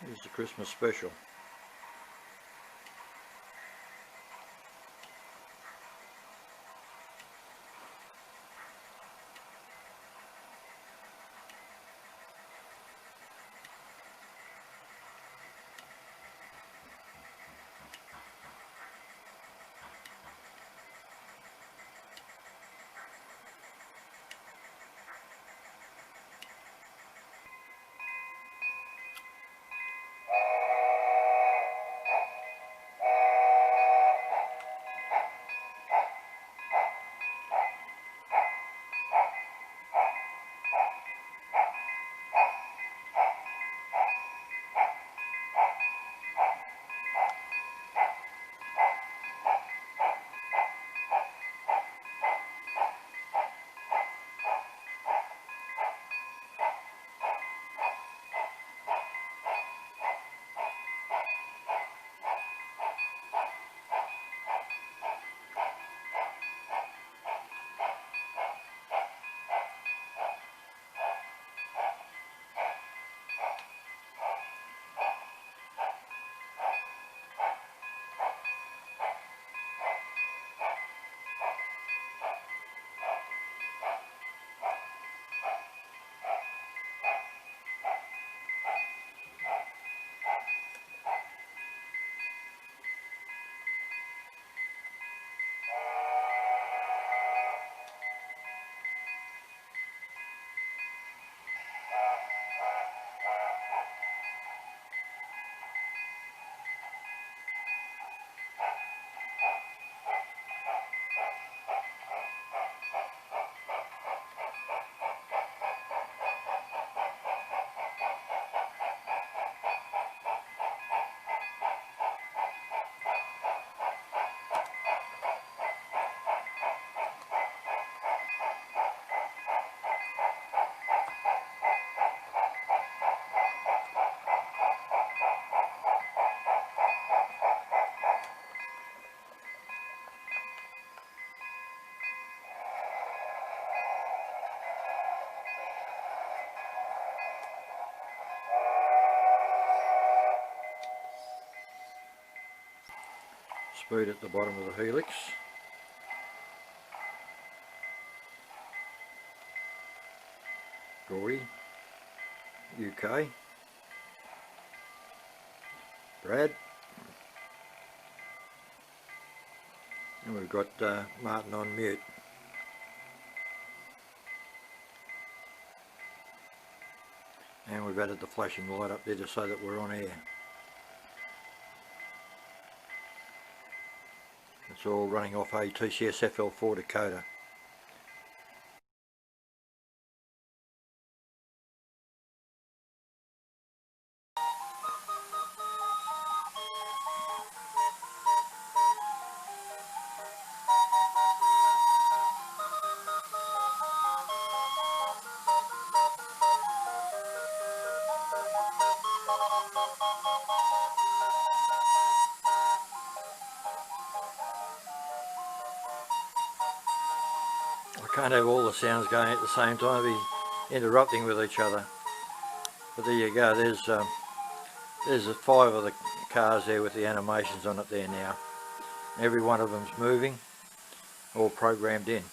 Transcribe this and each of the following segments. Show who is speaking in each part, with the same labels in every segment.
Speaker 1: Here's the Christmas special. Speed at the bottom of the helix. Gory, UK, Brad, and we've got Martin on mute. And we've added the flashing light up there to say that we're on air. It's all running off a TCS FL4 decoder. I can't have all the sounds going at the same time, be interrupting with each other. But there you go, there's 5 of the cars there with the animations on it there now. Every one of them's moving, all programmed in.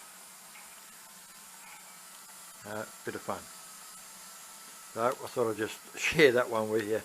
Speaker 1: Bit of fun. So I thought I'd just share that one with you.